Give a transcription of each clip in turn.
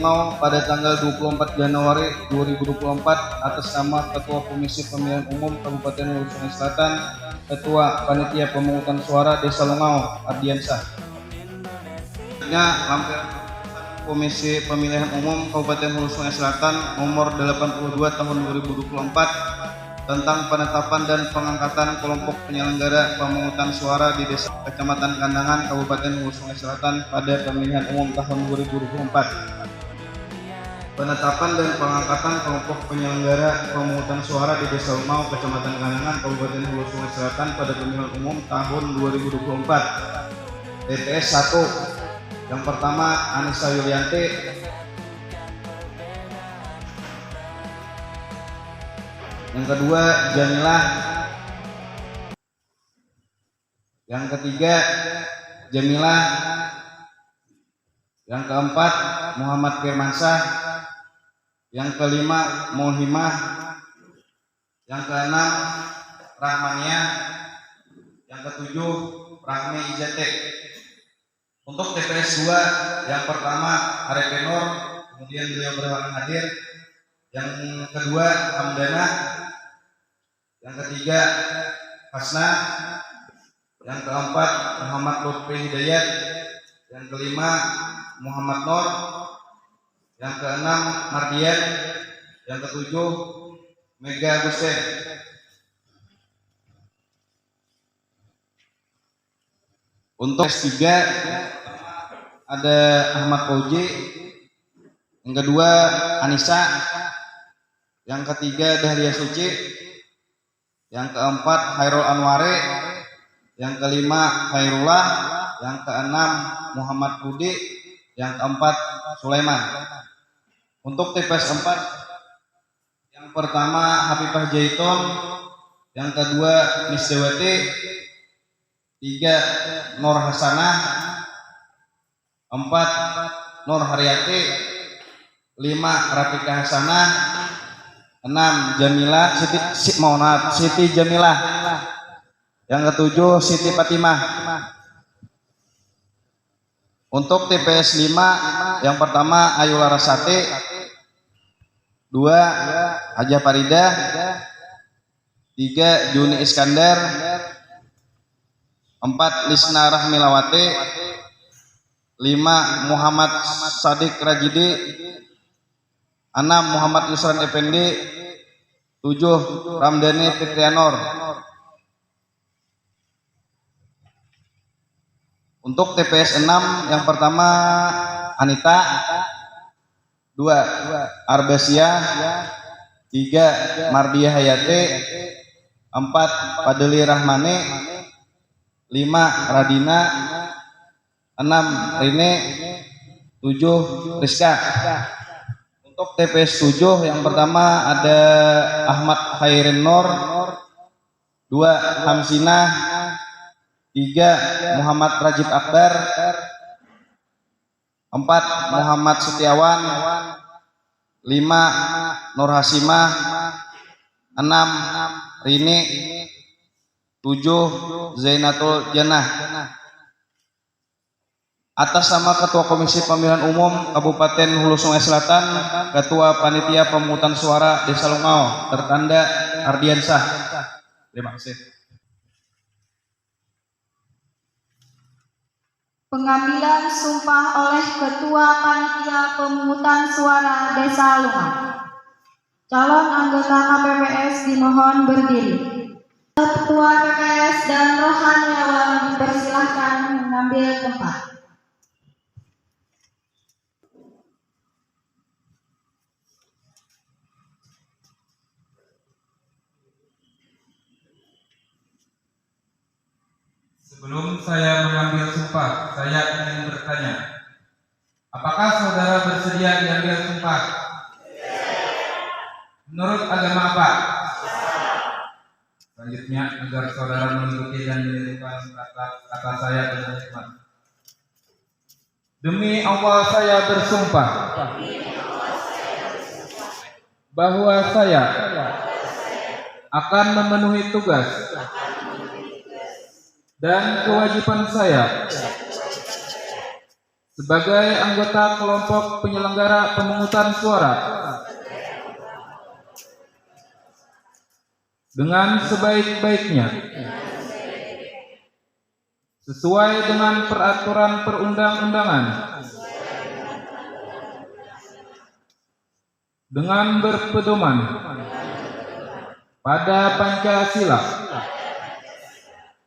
Lungau pada tanggal 24 Januari 2024 atas nama Ketua Komisi Pemilihan Umum Kabupaten Hulu Sungai Selatan, Ketua Panitia Pemungutan Suara Desa Lungau, Ardiansyah. Lampiran Komisi Pemilihan Umum Kabupaten Hulu Sungai Selatan nomor 82 tahun 2024 tentang penetapan dan pengangkatan kelompok penyelenggara pemungutan suara di Desa Kecamatan Kandangan, Kabupaten Hulu Sungai Selatan pada pemilihan umum tahun 2024. Penetapan dan pengangkatan kelompok penyelenggara pemungutan suara di Desa Lungau, Kecamatan Kandangan, Kabupaten Hulu Sungai Selatan pada pemilihan umum tahun 2024. TPS 1. Yang pertama Anissa Yulianti. Yang kedua Jamilah. Yang ketiga Jamilah. Yang keempat Muhammad Firmansyah. Yang kelima Mohimah. Yang keenam Rahmania. Yang ketujuh Rahmi Ijate. Untuk TPS 2 yang pertama Arif Nur, kemudian beliau berhalangan hadir. Yang kedua Hamdana. Yang ketiga Hasna. Yang keempat Muhammad Lutfi Hidayat. Yang kelima Muhammad Nur. Yang keenam Mardian. Yang ketujuh Mega Gusten. Untuk S3 ada Ahmad Fauji. Yang kedua Anissa. Yang ketiga Dahlia Suci. Yang keempat Hairul Anwari. Yang kelima Hairullah. Yang keenam Muhammad Budi. Yang keempat Sulaiman. Untuk TPS 4 yang pertama Habibah Jaitun. Yang kedua Misdewati. 3 Nur Hasanah. 4 Nur Haryati. 5 Rafika Hasanah. 6 Jamilah Siti Jamilah. Yang ketujuh Siti Fatimah. Untuk TPS 5 yang pertama Ayu Larasati. 2 Hajah Faridah. 3 Juni Iskandar. 4 Lisna Rahmilawati. 5 Muhammad Sadik Rajidi. 6 Muhammad Yusran Effendi. 7 Ramdhani Fitrianor. Untuk TPS 6 yang pertama Anita. 2 Arbesia. 3 Mardia Hayati. 4 Fadli Rahmani. 5 Radina. 6 Rine. 7 Rizka. Untuk TPS 7 yang pertama ada Ahmad Khairin Nur. 2 Hamsinah. 3 Muhammad Rajib Akbar. 4 Muhammad Setiawan. 5 Nur Hasimah. 6 Rini. 7 Zainatul Jannah. Atas nama Ketua Komisi Pemilihan Umum Kabupaten Hulu Sungai Selatan, Ketua Panitia Pemungutan Suara Desa Lungau, tertanda Ardiansyah. Terima kasih. Pengambilan sumpah oleh Ketua Panitia Pemungutan Suara Desa Lungau. Calon anggota KPPS dimohon berdiri. Ketua PPS dan rohaniawan dipersilahkan mengambil tempat. Sebelum saya mengambil sumpah, saya ingin bertanya, apakah saudara bersedia diambil sumpah? Menurut agama apa? Selanjutnya, agar saudara mengikuti dan menirukan kata saya dengan hikmat. Demi Allah saya bersumpah bahwa saya akan memenuhi tugas dan kewajiban saya sebagai anggota kelompok penyelenggara pemungutan suara dengan sebaik-baiknya sesuai dengan peraturan perundang-undangan dengan berpedoman pada Pancasila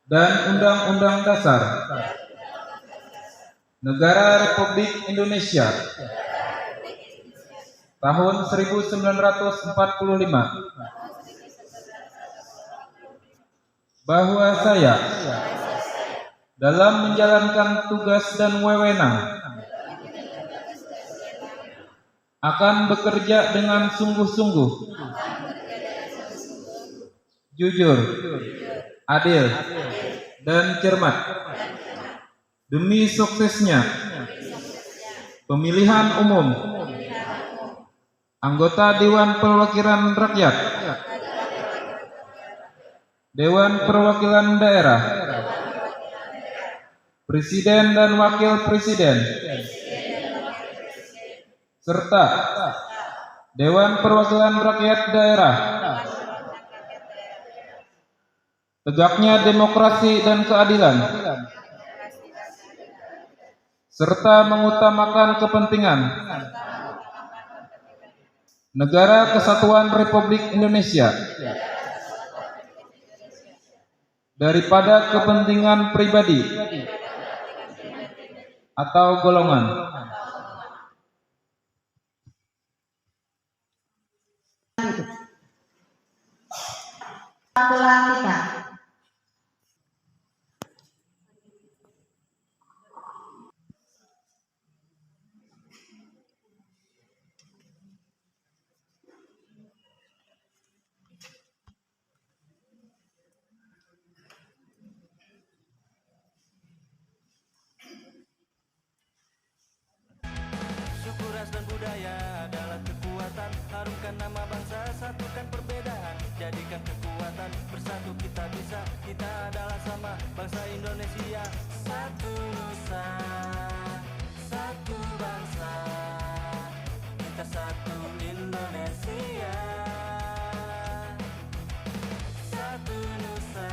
dan Undang-Undang Dasar Negara Republik Indonesia tahun 1945, bahwa saya dalam menjalankan tugas dan wewenang akan bekerja dengan sungguh-sungguh, jujur, adil, dan cermat demi suksesnya pemilihan umum anggota Dewan Perwakilan Rakyat, Dewan Perwakilan Daerah, Presiden dan Wakil Presiden, serta Dewan Perwakilan Rakyat Daerah. Tegaknya demokrasi dan keadilan, serta mengutamakan kepentingan Negara Kesatuan Republik Indonesia daripada kepentingan pribadi atau golongan. Pelantikan. Suku, ras, dan budaya adalah kekuatan. Harumkan nama bangsa, satukan perbedaan. Jadikan kekuatan, bersatu kita bisa. Kita adalah sama, bangsa Indonesia. Satu nusa, satu bangsa. Kita satu Indonesia. Satu nusa,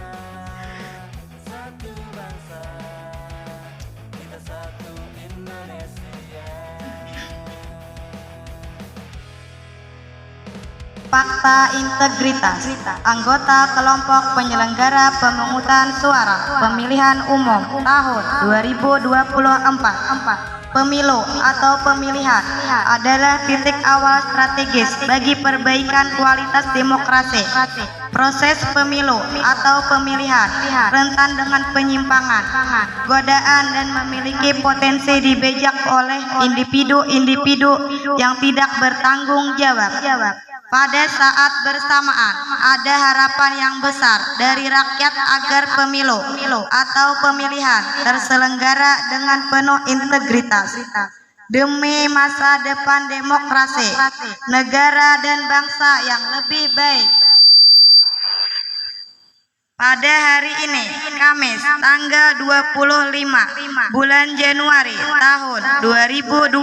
satu bangsa. Kita satu Indonesia. Fakta integritas. Anggota kelompok penyelenggara pemungutan suara pemilihan umum tahun 2024. Pemilu atau pemilihan adalah titik awal strategis bagi perbaikan kualitas demokrasi. Proses pemilu atau pemilihan rentan dengan penyimpangan, godaan, dan memiliki potensi dibejak oleh individu-individu yang tidak bertanggung jawab. Pada saat bersamaan, ada harapan yang besar dari rakyat agar pemilu atau pemilihan terselenggara dengan penuh integritas demi masa depan demokrasi, negara, dan bangsa yang lebih baik. Pada hari ini, Kamis, tanggal 25 bulan Januari tahun 2024,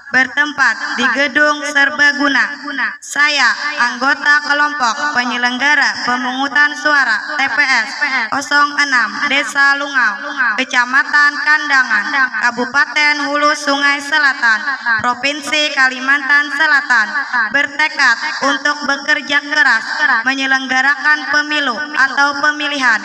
bertempat di Gedung Serbaguna, saya, anggota kelompok penyelenggara pemungutan suara TPS 06 Desa Lungau, Kecamatan Kandangan, Kabupaten Hulu Sungai Selatan, Provinsi Kalimantan Selatan, bertekad untuk bekerja keras menyelenggarakan pemilu atau pemilihan.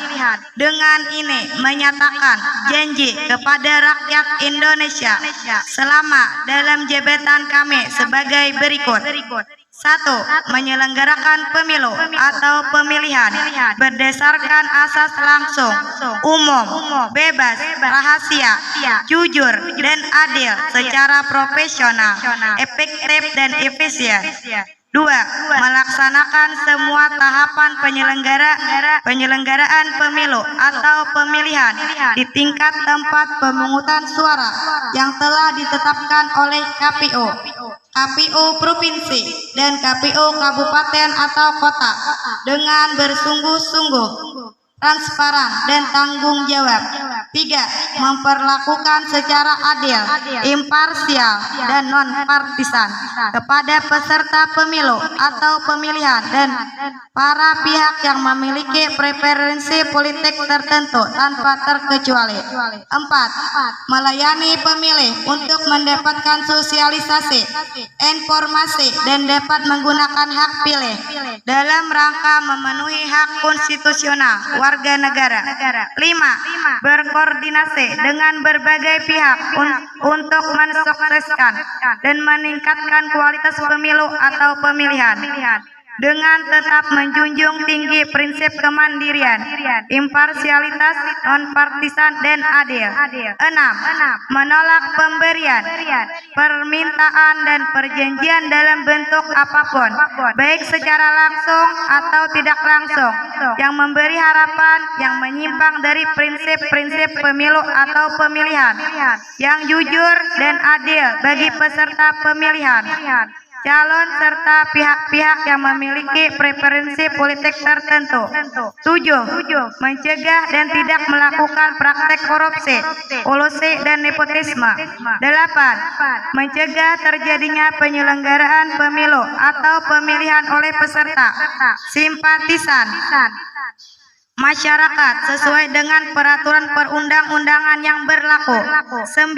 Dengan ini menyatakan janji kepada rakyat Indonesia selama dalam jabatan kami sebagai berikut. 1. Menyelenggarakan pemilu atau pemilihan berdasarkan asas langsung, umum, bebas, rahasia, jujur, dan adil secara profesional, efektif, dan efisien. 2. Melaksanakan semua tahapan penyelenggaraan pemilu atau pemilihan di tingkat tempat pemungutan suara yang telah ditetapkan oleh KPU Provinsi dan KPU Kabupaten atau Kota dengan bersungguh-sungguh, transparan, dan tanggung jawab. 3. Memperlakukan secara adil, imparsial, dan non-partisan kepada peserta pemilu atau pemilihan dan para pihak yang memiliki preferensi politik tertentu tanpa terkecuali. 4. Melayani pemilih untuk mendapatkan sosialisasi, informasi, dan dapat menggunakan hak pilih dalam rangka memenuhi hak konstitusional warga negara. 5. Berkoordinasi dengan berbagai pihak untuk mensukseskan dan meningkatkan kualitas pemilu atau pemilihan dengan tetap menjunjung tinggi prinsip kemandirian, imparsialitas, non-partisan, dan adil. 6. Menolak pemberian, permintaan, dan perjanjian dalam bentuk apapun, baik secara langsung atau tidak langsung, yang memberi harapan yang menyimpang dari prinsip-prinsip pemilu atau pemilihan, yang jujur dan adil bagi peserta pemilihan, calon serta pihak-pihak yang memiliki preferensi politik tertentu. 7. Mencegah dan tidak melakukan praktek korupsi, kolusi, dan nepotisme. 8. Mencegah terjadinya penyelenggaraan pemilu atau pemilihan oleh peserta, simpatisan, masyarakat sesuai dengan peraturan perundang-undangan yang berlaku. 9.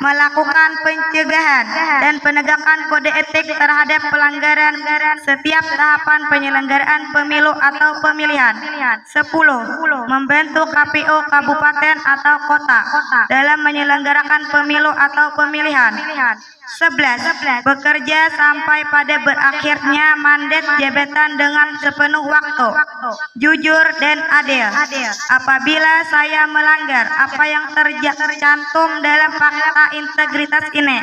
Melakukan pencegahan dan penegakan kode etik terhadap pelanggaran setiap tahapan penyelenggaraan pemilu atau pemilihan. 10. Membantu KPU kabupaten atau kota dalam menyelenggarakan pemilu atau pemilihan. 11. Bekerja sampai pada berakhirnya mandat jabatan dengan sepenuh waktu, jujur dan adil. Apabila saya melanggar apa yang tercantum dalam fakta integritas ini,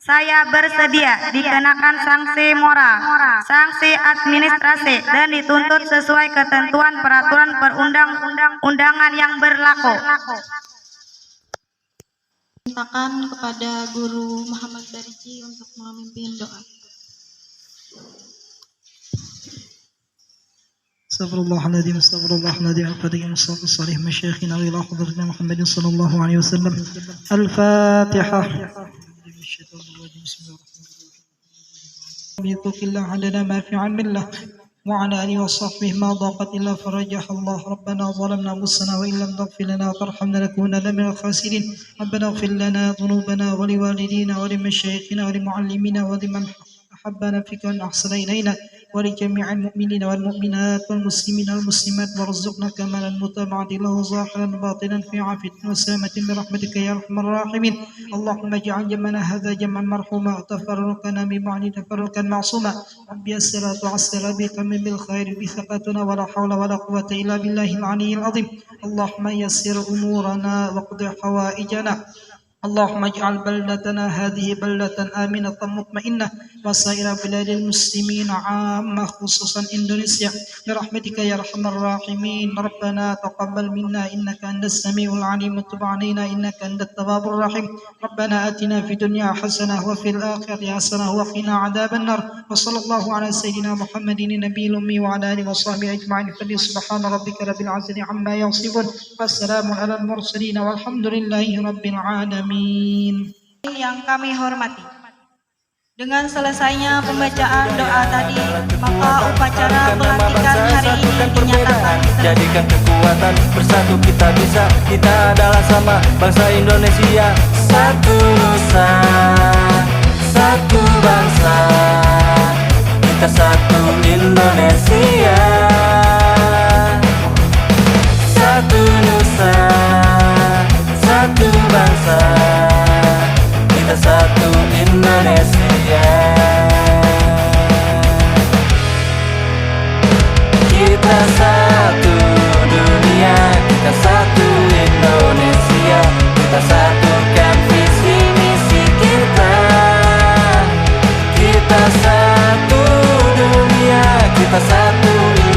saya bersedia dikenakan sanksi moral, sanksi administrasi, dan dituntut sesuai ketentuan peraturan perundang-undangan yang berlaku. Mintakan kepada Guru Muhammad Barji untuk memimpin doa. Astagfirullahaladzim, astagfirullahaladzim, al-Fatihah, salih masyayikhina ila hadratina Muhammadin sallallahu alaihi wasallam. Al-Fatihah. Bismillahirrahmanirrahim. Adana ma fi 'ilmillah وعلى آله وصحبه ما ضاقت إلا فرجها الله. ربنا ظلمنا أنفسنا وإن لم تغفر لنا وترحمنا لنكونن من الخاسرين. ربنا اغفر لنا ذنوبنا ولوالدينا ولمشايخنا ولمعلمينا ولمن أحبنا فيك وأن أحسن إلينا ولجميع المؤمنين والمؤمنات والمسلمين والمسلمات وارزقنا كمال المتابعة له ظاهرا وباطنا في عافية وسلامة برحمتك يا أرحم الراحمين. اللهم اجعل جمعنا هذا جمعا مرحوما وتفرقنا من بعد تفرقا معصوما. ربي يسر وتعسر بكم بالخير بثقتنا ولا حول ولا قوة إلا بالله العلي العظيم. اللهم يسر أمورنا واقض حوائجنا. اللهم اجعل بلدتنا هذه بلدة آمنة مطمئنة وسائر بلاد المسلمين عامة خصوصا إندونيسيا برحمتك يا أرحم الراحمين. ربنا تقبل منا إنك أنت السميع العليم وتب علينا إنك أنت التواب الرحيم. ربنا آتنا في الدنيا حسنة وفي الآخرة حسنة وقنا عذاب النار. وصلى الله على سيدنا محمد النبي الأمي وعلى آله وصحبه أجمعين. سبحان ربك رب العزة عما يصفون والسلام على المرسلين والحمد لله رب العالمين. Yang kami hormati, dengan selesainya pembacaan doa tadi, maka upacara pelantikan hari ini dinyatakan. Jadikan kekuatan bersatu kita bisa. Kita adalah sama bangsa Indonesia. Satu nusa, satu bangsa. Kita satu Indonesia. Satu nusa, satu bangsa. Kita satu Indonesia. Kita satu dunia, kita satu Indonesia. Kita satukan visi misi kita. Kita satu dunia, kita satu Indonesia.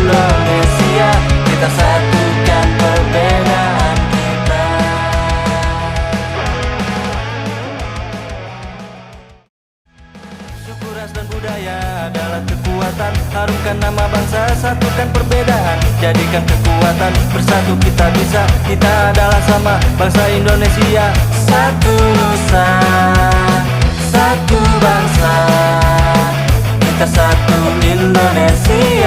bisa. Kita adalah sama, bangsa Indonesia. Satu nusa, satu bangsa, kita satu Indonesia.